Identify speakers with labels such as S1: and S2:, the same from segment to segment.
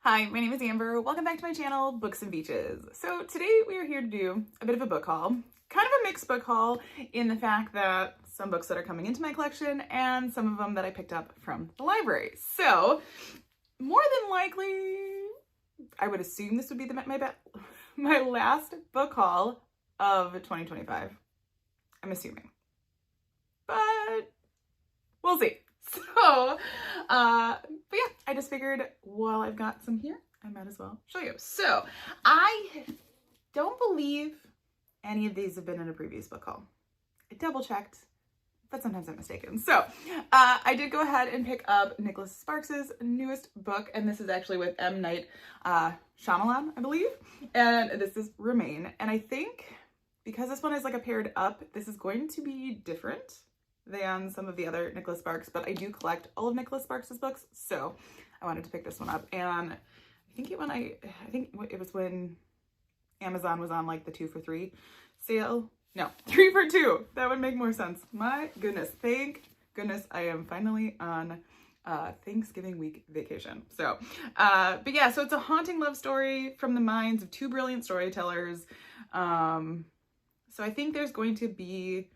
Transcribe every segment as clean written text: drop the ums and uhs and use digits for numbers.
S1: Hi, my name is Amber. Welcome back to my channel, Books and Beaches. So today we are here to do a bit of a book haul. Kind of a mixed book haul in the fact that some books that are coming into my collection and some of them that I picked up from the library. So more than likely, I would assume this would be my last book haul of 2025. I'm assuming. But we'll see. So, but yeah, I just figured while I've got some here, I might as well show you. So, I don't believe any of these have been in a previous book haul. I double checked, but sometimes I'm mistaken. So, I did go ahead and pick up Nicholas Sparks's newest book, and this is actually with M. Night Shyamalan, I believe, and this is Remain. And I think because this one is like a paired up, this is going to be different than some of the other Nicholas Sparks, but I do collect all of Nicholas Sparks's books, so I wanted to pick this one up. And I think it was when Amazon was on like the 2 for 3 sale. No, 3 for 2. That would make more sense. My goodness, thank goodness I am finally on Thanksgiving week vacation. So, but yeah, so it's a haunting love story from the minds of two brilliant storytellers. So I think there's going to be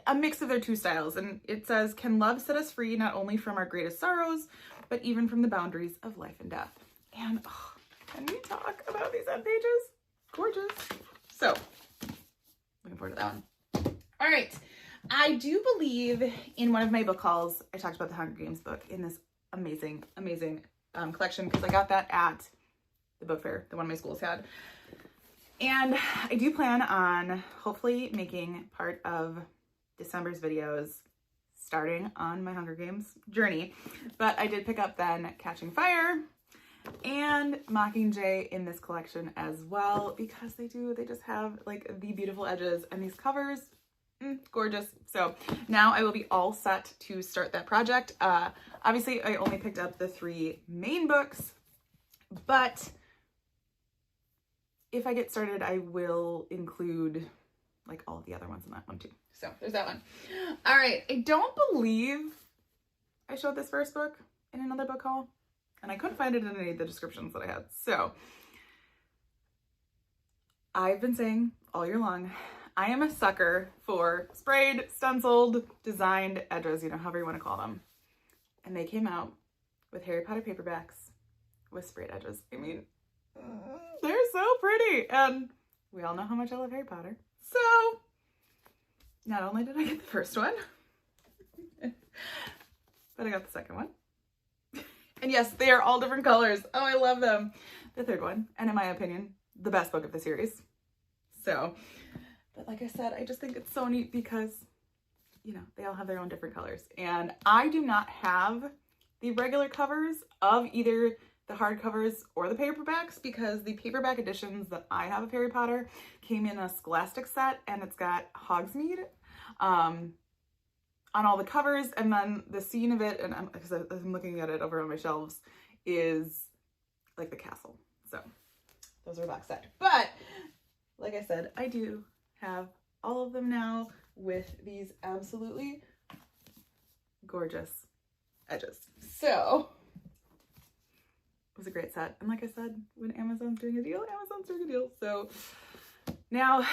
S1: a mix of their two styles, and it says, can love set us free not only from our greatest sorrows, but even from the boundaries of life and death? And can we talk about these end pages? Gorgeous. So, looking forward to that one. All right. I do believe in one of my book hauls, I talked about the Hunger Games book in this amazing, amazing collection, because I got that at the book fair that one of my schools had. And I do plan on hopefully making part of December's videos starting on my Hunger Games journey. But I did pick up then Catching Fire and Mockingjay in this collection as well, because they just have like the beautiful edges, and these covers, gorgeous. So now I will be all set to start that project. Obviously I only picked up the 3 main books, but if I get started, I will include like all of the other ones in that one too. So there's that one. All right. I don't believe I showed this first book in another book haul, and I couldn't find it in any of the descriptions that I had. So I've been saying all year long, I am a sucker for sprayed, stenciled, designed edges, however you want to call them. And they came out with Harry Potter paperbacks with sprayed edges. I mean, they're so pretty, and we all know how much I love Harry Potter. So not only did I get the first one, but I got the second one. And yes, they are all different colors. Oh, I love them. The third one, and in my opinion, the best book of the series. So, but like I said, I just think it's so neat because, they all have their own different colors. And I do not have the regular covers of either the hardcovers or the paperbacks, because the paperback editions that I have of Harry Potter came in a Scholastic set, and it's got Hogsmeade on all the covers, and then the scene of it, and because I'm looking at it over on my shelves, is like the castle. So those are box set. But like I said, I do have all of them now with these absolutely gorgeous edges. So it was a great set. And like I said, when Amazon's doing a deal, Amazon's doing a deal. So now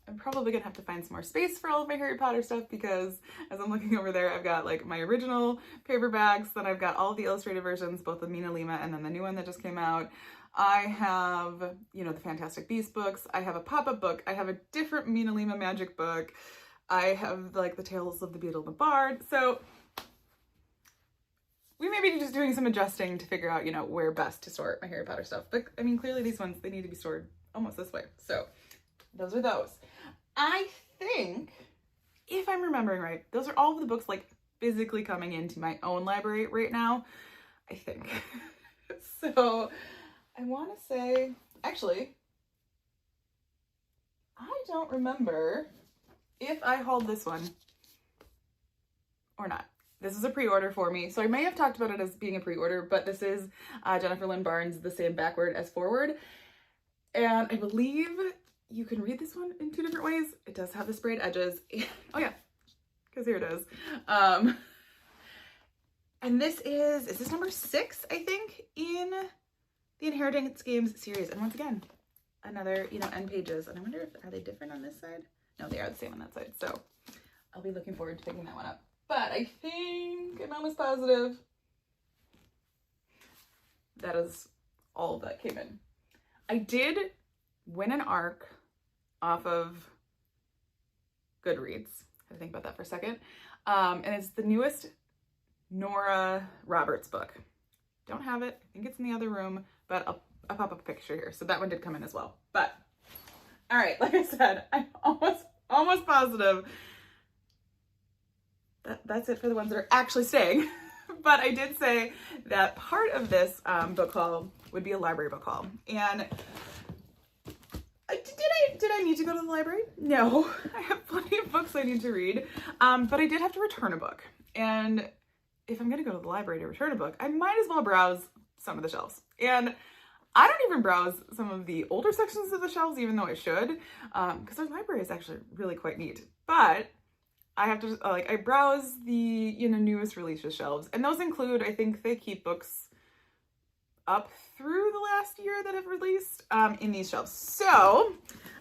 S1: I'm probably gonna have to find some more space for all of my Harry Potter stuff, because as I'm looking over there, I've got like my original paperbacks, then I've got all of the illustrated versions, both of Mina Lima and then the new one that just came out. I have, the Fantastic Beasts books. I have a pop-up book. I have a different Mina Lima magic book. I have like the Tales of the Beetle and the Bard. So we may be just doing some adjusting to figure out, where best to store my Harry Potter stuff. But I mean, clearly these ones, they need to be stored almost this way. So those are those. I think, if I'm remembering right, those are all of the books like physically coming into my own library right now, I think. So I want to say, actually, I don't remember if I hauled this one or not. This is a pre-order for me, so I may have talked about it as being a pre-order, but this is Jennifer Lynn Barnes' The Same Backward as Forward. And I believe you can read this one in 2 different ways. It does have the sprayed edges. Oh yeah, because here it is. And this is this number 6, I think, in the Inheritance Games series. And once again, another, end pages. And I wonder are they different on this side? No, they are the same on that side. So I'll be looking forward to picking that one up. But I think I'm almost positive that is all that came in. I did win an ARC off of Goodreads. I think about that for a second. And it's the newest Nora Roberts book. Don't have it. I think it's in the other room, but I'll pop up a picture here. So that one did come in as well. But all right, like I said, I'm almost positive that's it for the ones that are actually staying. But I did say that part of this book haul would be a library book haul. And did I need to go to the library? No, I have plenty of books I need to read. But I did have to return a book. And if I'm going to go to the library to return a book, I might as well browse some of the shelves. And I don't even browse some of the older sections of the shelves, even though I should, because our library is actually really quite neat. But I have to, I browse the, newest releases shelves. And those include, I think they keep books up through the last year that have released in these shelves. So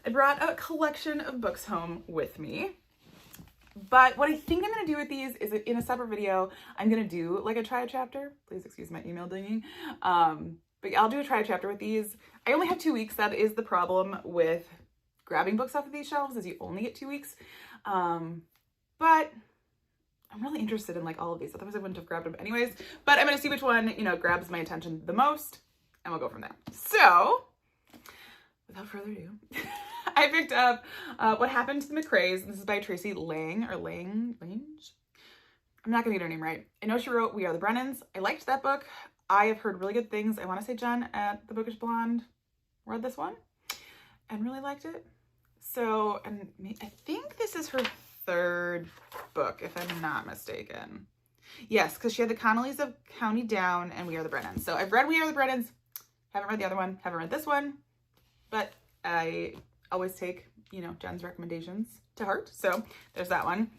S1: I brought a collection of books home with me. But what I think I'm going to do with these is in a separate video, I'm going to do like a try a chapter. Please excuse my email dinging. But I'll do a try a chapter with these. I only have 2 weeks. That is the problem with grabbing books off of these shelves, is you only get 2 weeks. But I'm really interested in all of these. Otherwise I wouldn't have grabbed them anyways. But I'm going to see which one, grabs my attention the most, and we'll go from there. So without further ado, I picked up What Happened to the McRaes. This is by Tracy Lange, or Lange? I'm not going to get her name right. I know she wrote We Are the Brennans. I liked that book. I have heard really good things. I want to say Jen at The Bookish Blonde read this one and really liked it. So, and I think this is her 3rd book, if I'm not mistaken. Yes, because she had The Connollys of County Down and We Are the Brennans. So I've read We Are the Brennans, haven't read the other one, haven't read this one, but I always take, Jen's recommendations to heart. So there's that one.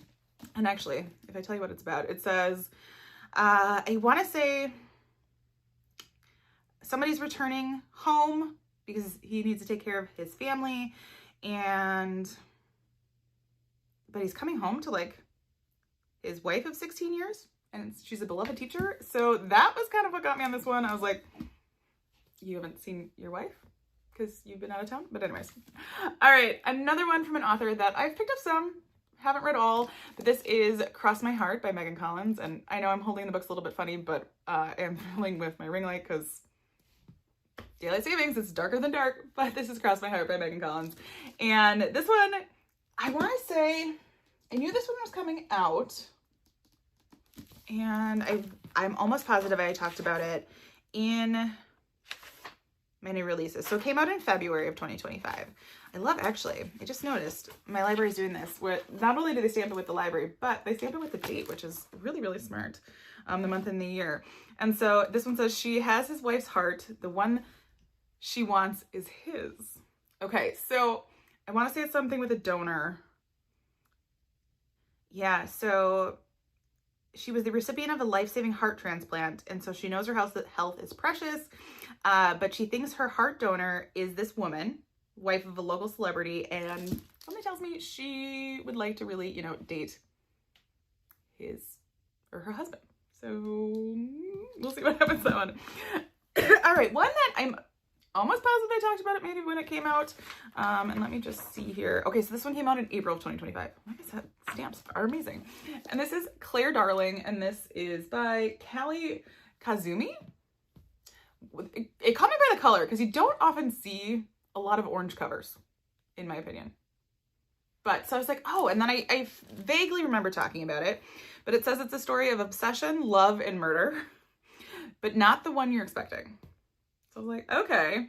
S1: And actually, if I tell you what it's about, it says, I want to say somebody's returning home because he needs to take care of his family, but he's coming home to his wife of 16 years, and she's a beloved teacher. So that was kind of what got me on this one. I was like, you haven't seen your wife because you've been out of town? But anyways. All right, another one from an author that I've picked up some, haven't read all, but this is Cross My Heart by Megan Collins. And I know I'm holding the books a little bit funny, but I am fiddling with my ring light because daylight savings, it's darker than dark, but this is Cross My Heart by Megan Collins. And this one, I want to say, I knew this one was coming out, and I'm almost positive I talked about it in my new releases. So it came out in February of 2025. I just noticed my library's doing this, where not only do they stamp it with the library, but they stamp it with the date, which is really, really smart, the month and the year. And so this one says, she has his wife's heart. The one she wants is his. Okay, so I want to say it's something with a donor. Yeah, so she was the recipient of a life-saving heart transplant, and so she knows her health is precious, but she thinks her heart donor is this woman, wife of a local celebrity, and somebody tells me she would like to really, date her husband. So we'll see what happens to that one. All right, one that I'm almost positive I talked about it maybe when it came out. And let me just see here. Okay, so this one came out in April of 2025. Like I said, stamps are amazing. And this is Claire Darling, and this is by Callie Kazumi. It caught me by the color because you don't often see a lot of orange covers, in my opinion. But so I was like, oh, and then I vaguely remember talking about it, but it says it's a story of obsession, love, and murder, but not the one you're expecting. So I was like, okay.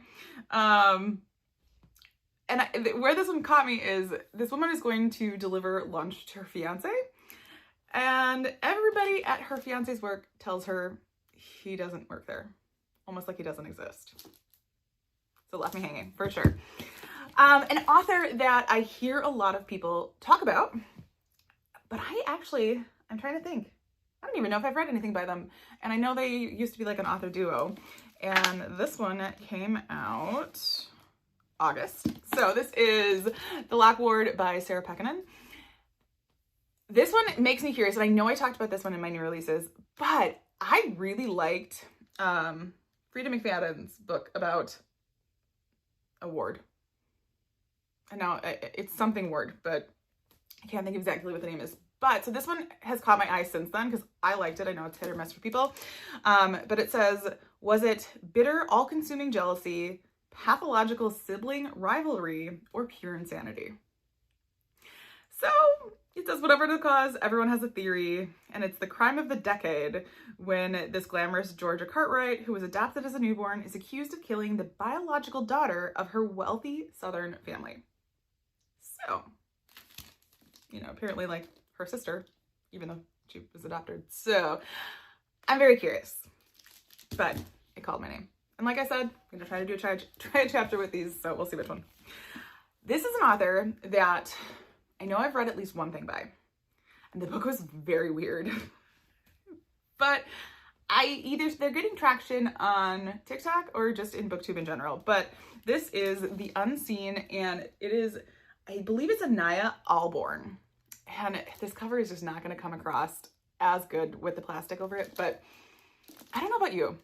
S1: Where this one caught me is this woman is going to deliver lunch to her fiance, and everybody at her fiance's work tells her he doesn't work there, almost like he doesn't exist. So it left me hanging, for sure. An author that I hear a lot of people talk about, but I'm trying to think. I don't even know if I've read anything by them. And I know they used to be like an author duo. And this one came out August. So this is The Lock Ward by Sarah Pekkanen. This one makes me curious, and I know I talked about this one in my new releases, but I really liked Frida McFadden's book about a ward. And now it's something ward, but I can't think exactly what the name is. But so this one has caught my eye since then because I liked it. I know it's hit or miss for people. But it says, was it bitter, all-consuming jealousy, pathological sibling rivalry, or pure insanity? So it does whatever the cause. Everyone has a theory, and it's the crime of the decade when this glamorous Georgia Cartwright, who was adopted as a newborn, is accused of killing the biological daughter of her wealthy Southern family. So, you know, apparently like her sister, even though she was adopted. So I'm very curious, but it called my name. And like I said, I'm gonna try to do try a chapter with these, so we'll see which one. This is an author that I know I've read at least one thing by, and the book was very weird. But they're getting traction on TikTok or just in BookTube in general. But this is The Unseen, and it is, I believe it's Anaya Alborn. And this cover is just not going to come across as good with the plastic over it. But I don't know about you.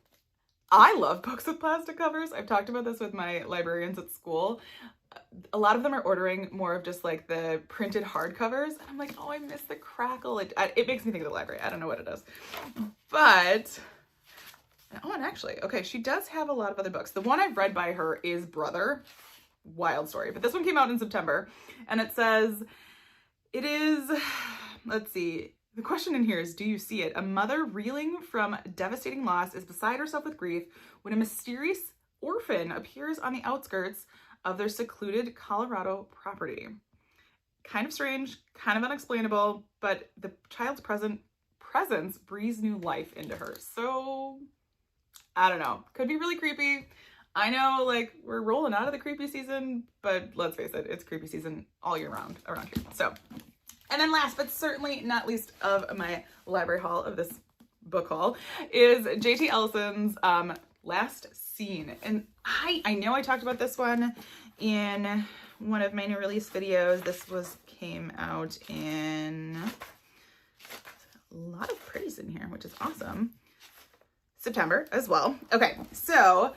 S1: I love books with plastic covers. I've talked about this with my librarians at school. A lot of them are ordering more of just like the printed hardcovers. And I'm like, oh, I miss the crackle. It makes me think of the library. I don't know what it is. But, oh, and actually, okay, she does have a lot of other books. The one I've read by her is Brother. Wild story. But this one came out in September. And it says, it is, let's see. The question in here is, do you see it? A mother reeling from devastating loss is beside herself with grief when a mysterious orphan appears on the outskirts of their secluded Colorado property. Kind of strange, kind of unexplainable, but the child's presence breathes new life into her. So, I don't know. Could be really creepy. I know, like, we're rolling out of the creepy season, but let's face it, it's creepy season all year round around here. So, and then last but certainly not least of my library haul of this book haul is J.T. Ellison's Last Scene. And I know I talked about this one in one of my new release videos. This came out in a lot of pretties in here, which is awesome. September as well. Okay, so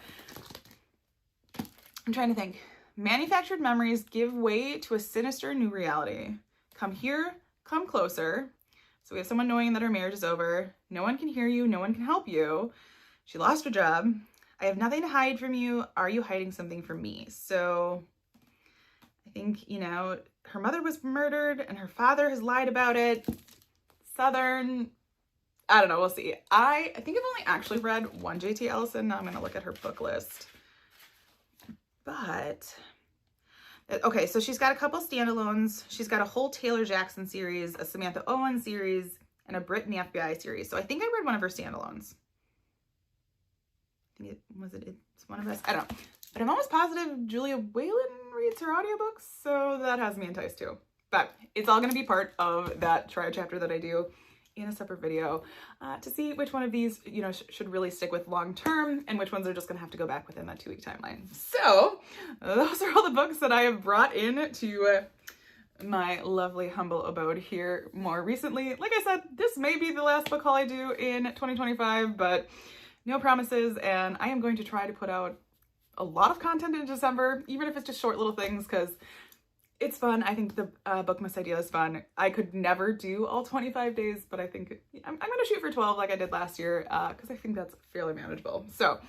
S1: I'm trying to think. Manufactured memories give way to a sinister new reality. Come here, come closer. So we have someone knowing that her marriage is over. No one can hear you. No one can help you. She lost her job. I have nothing to hide from you. Are you hiding something from me? So I think, you know, her mother was murdered and her father has lied about it. Southern, I don't know. We'll see. I think I've only actually read one J.T. Ellison. Now I'm going to look at her book list. But okay, so she's got a couple standalones. She's got a whole Taylor Jackson series, a Samantha Owen series, and a Brit in the FBI series. So I think I read one of her standalones. I think it's one of us. I don't know. But I'm almost positive Julia Whalen reads her audiobooks, so that has me enticed too. But it's all going to be part of that try chapter that I do in a separate video to see which one of these, you know, should really stick with long term and which ones are just gonna have to go back within that 2-week timeline. So those are all the books that I have brought in to my lovely humble abode here more recently. Like I said, this may be the last book haul I do in 2025, but no promises, and I am going to try to put out a lot of content in December, even if it's just short little things, because it's fun. I think the Bookmas idea is fun. I could never do all 25 days, but I think I'm going to shoot for 12 like I did last year because I think that's fairly manageable. So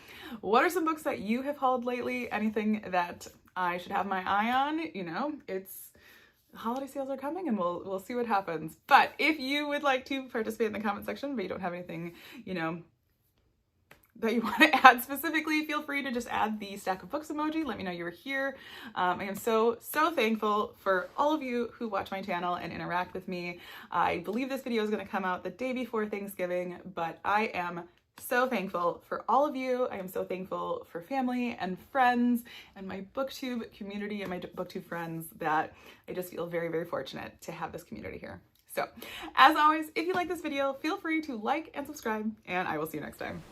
S1: what are some books that you have hauled lately? Anything that I should have my eye on? You know, holiday sales are coming and we'll see what happens. But if you would like to participate in the comment section, but you don't have anything, you know, that you want to add specifically, feel free to just add the stack of books emoji. Let me know you were here. I am so thankful for all of you who watch my channel and interact with me. I believe this video is going to come out the day before Thanksgiving, but I am so thankful for all of you. I am so thankful for family and friends and my BookTube community and my BookTube friends that I just feel very, very fortunate to have this community here. So, as always, if you like this video, feel free to like and subscribe, and I will see you next time.